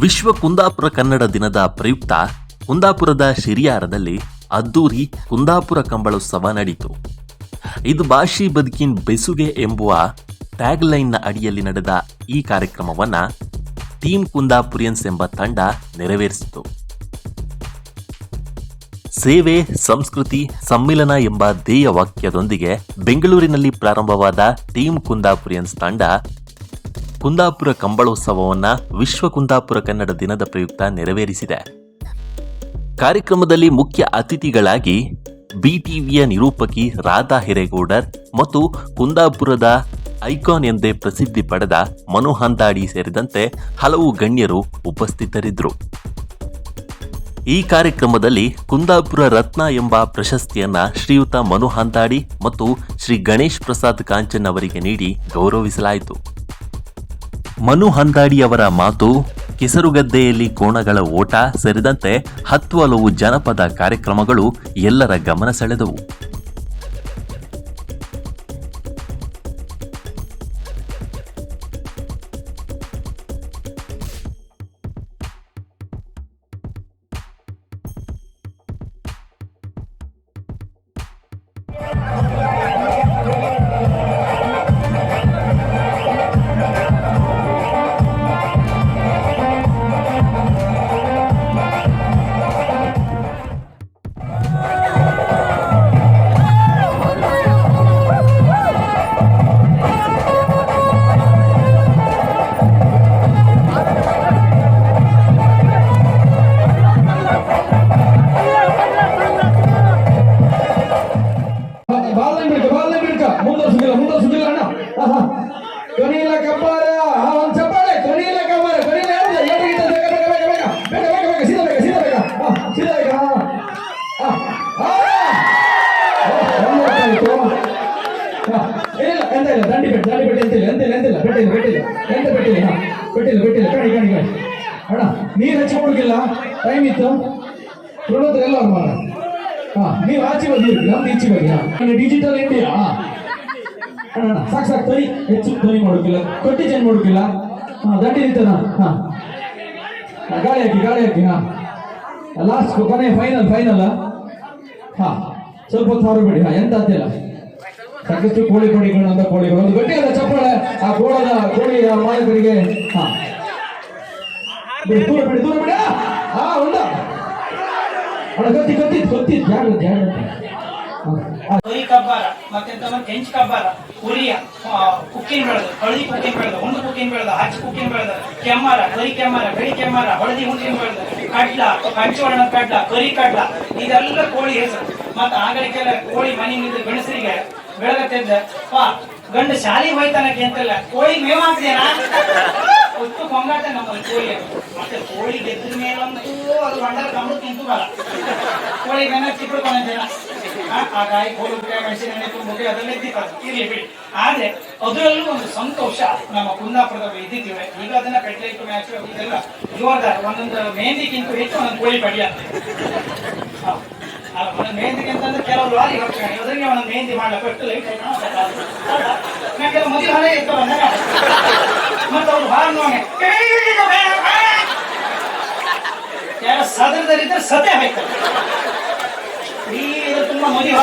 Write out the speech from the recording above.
ವಿಶ್ವ ಕುಂದಾಪುರ ಕನ್ನಡ ದಿನದ ಪ್ರಯುಕ್ತ ಕುಂದಾಪುರದ ಶಿರಿಯಾರದಲ್ಲಿ ಅದ್ದೂರಿ ಕುಂದಾಪುರ ಕಂಬಳೋತ್ಸವ ನಡೆಯಿತು. ಇದು ಭಾಷಿ ಬದುಕಿನ ಬೆಸುಗೆ ಎಂಬುವ ಟ್ಯಾಗ್ಲೈನ್ನ ಅಡಿಯಲ್ಲಿ ನಡೆದ ಈ ಕಾರ್ಯಕ್ರಮವನ್ನು ಟೀಮ್ ಕುಂದಾಪುರಿಯನ್ಸ್ ಎಂಬ ತಂಡ ನೆರವೇರಿಸಿತು. ಸೇವೆ, ಸಂಸ್ಕೃತಿ, ಸಮ್ಮಿಲನ ಎಂಬ ಧ್ಯೇಯ ವಾಕ್ಯದೊಂದಿಗೆ ಬೆಂಗಳೂರಿನಲ್ಲಿ ಪ್ರಾರಂಭವಾದ ಟೀಮ್ ಕುಂದಾಪುರಿಯನ್ಸ್ ತಂಡ ಕುಂದಾಪುರ ಕಂಬಳೋತ್ಸವವನ್ನು ವಿಶ್ವ ಕುಂದಾಪುರ ಕನ್ನಡ ದಿನದ ಪ್ರಯುಕ್ತ ನೆರವೇರಿಸಿದೆ. ಕಾರ್ಯಕ್ರಮದಲ್ಲಿ ಮುಖ್ಯ ಅತಿಥಿಗಳಾಗಿ BTVಯ ನಿರೂಪಕಿ ರಾಧಾ ಹಿರೇಗೌಡರ್ ಮತ್ತು ಕುಂದಾಪುರದ ಐಕಾನ್ ಎಂದೇ ಪ್ರಸಿದ್ಧಿ ಪಡೆದ ಮನು ಹಂದಾಡಿ ಸೇರಿದಂತೆ ಹಲವು ಗಣ್ಯರು ಉಪಸ್ಥಿತರಿದ್ದರು. ಈ ಕಾರ್ಯಕ್ರಮದಲ್ಲಿ ಕುಂದಾಪುರ ರತ್ನ ಎಂಬ ಪ್ರಶಸ್ತಿಯನ್ನ ಶ್ರೀಯುತ ಮನು ಹಂದಾಡಿ ಮತ್ತು ಶ್ರೀ ಗಣೇಶ್ ಪ್ರಸಾದ್ ಕಾಂಚನ್ ಅವರಿಗೆ ನೀಡಿ ಗೌರವಿಸಲಾಯಿತು. ಮನು ಹಂದಾಡಿ ಅವರ ಮಾತು, ಕೆಸರುಗದ್ದೆಯಲ್ಲಿ ಕೋಣಗಳ ಓಟ ಸೇರಿದಂತೆ 10 ಹಲವು ಜನಪದ ಕಾರ್ಯಕ್ರಮಗಳು ಎಲ್ಲರ ಗಮನ ಸೆಳೆದವು. ನೀರು ಹಚ್ಚಿ ಕೊಡಗಿಲ್ಲ, ಟೈಮ್ ಇತ್ತು ಎಲ್ಲ ಮಾಡ. ನೀವು ಆಚೆ ಬದಿ ನಮ್ದು ಈಚೆ ಬದಿ. ಡಿಜಿಟಲ್ ಇಂಡಿಯಾ ಸಾಕು ಸಾಕು, ಧ್ವನಿ ಹೆಚ್ಚು ಧ್ವನಿ ಮಾಡೋಕಿಲ್ಲ, ಕೊಟ್ಟಿ ಚೇಂಜ್ ಮಾಡೋಕಿಲ್ಲ. ದಂಡಿ ನಿಂತದ. ಗಾಳಿ ಹಾಕಿ. ಲಾಸ್ಟ್ ಕೊನೆ ಫೈನಲ್. ಸ್ವಲ್ಪ ಹೊತ್ತು ಹೊರಬೇಡಿ. ಎಂತ ಅಂತಿಲ್ಲ, ಸಾಕಷ್ಟು ಕೋಳಿ ಪಡಿಗಳು ಅಂತ ಕೋಳಿಗಳು ಒಂದು ಗಟ್ಟಿಯಾದ ಚಪ್ಪಳೆ ಆ ಕೋಳಿಯ ಮಾಲೀಕರಿಗೆ. ದೂರ ಬಿಡಿ. ಉಂಡ ಗೊತ್ತಿ ಕಬ್ಬಾರ ಮತ್ತೆ ಕೆಂಚು ಕಬ್ಬಾರ, ಉರಿಯ ಕುಕ್ಕಿನ ಬೆಳೆದ, ಹಳದಿ ಕುಕ್ಕಿನ ಬೆಳೆದ, ಉಂಡು ಕುಕ್ಕಿನ ಬೆಳೆದ, ಹಚ್ಚ ಕುಕ್ಕಿನ ಬೆಳೆದ, ಕೆಮ್ಮಾರ, ಕರಿ ಕೆಮ್ಮಾರ, ಬಿಳಿ ಕೆಮ್ಮಾರ, ಹಳದಿ ಹುಂಡಿನ ಬೆಳೆದ, ಕಡ್ಲ, ಕಂಚುವರ್ಣ ಕಡ್ಲ, ಕರಿ ಕಡ್ಲ, ಇದೆಲ್ಲ ಕೋಳಿ ಹೆಸರು. ಮತ್ತ ಆಗಲಿಕ್ಕೆಲ್ಲ ಕೋಳಿ ಮನೆಯಿಂದ ಗಣಸರಿಗೆ ಬೆಳಗತ್ತಿದ್ದ ಗಂಡು ಶಾಲೆಗೆ ಹೋಯ್ತಾನಕ್ಕೆ ಅಂತಲ್ಲ, ಕೋಳಿ ಮೇವ್ ಹಾಕ್ದೇನಾ ಒಟ್ಟು ಕೊಂಗಾಟ ನಮ್ಮ ಕೋಳಿ. ಮತ್ತೆ ಕೋಳಿ ಗೆದ್ದ ಮೇಲಂತೂ ಅದು ಬಂಡಲ ಕಂಬಳು ತಿಂತು ಬರ ಕೋಳಿ ಗನ ಚಿಕ್ಕಡ್ಕೊಂಡ ಜನ ಆ ಗಾಯ ಕೋಳಿ ಮೆಣಸಿನ ತುಂಬಿ ಅದೆಲ್ಲ ಇರ್ಲಿ ಬಿಡಿ. ಆದ್ರೆ ಅದರಲ್ಲೂ ಒಂದು ಸಂತೋಷ ನಮ್ಮ ಕುಂದಾಪುರದಲ್ಲಿ ಇದ್ದಿದ್ದೀವಿ. ಈಗ ಅದನ್ನ ಕಟ್ಲೈಟು ಮ್ಯಾಚ್ ಇದೆಲ್ಲ ಜೋರ್ದಾರ. ಒಂದೊಂದು ಮೆಹಂದಿಗಿಂತ ಹೆಚ್ಚು ಒಂದೊಂದು ಕೋಳಿ ಪಡಿಯ. ಮೆಹಂದಿಗೆ ಅಂತಂದ್ರೆ ಕೆಲವರು ಲಾರಿ ಹೋಗ್ತಾರೆ, ಅದ್ರಿಗೆ ಒಂದೊಂದು ಮೆಹಂದಿ ಮಾಡ್ಲಕ್ಕ ಎಷ್ಟು ಲೈಟ್ ಕೆಲವು ಮದುವೆ ಹಾಳೆ ಇರ್ತಾವ ಬಂದಾಗ ಮತ್ತೆ ಅವ್ರು ಹಾರ ನೋಡಿ ಸದನದಲ್ಲಿದ್ದರೆ ಸತೆ ಹಾಯ್ತಾರೆ. ಈ ತುಂಬಾ ಮದುವೆ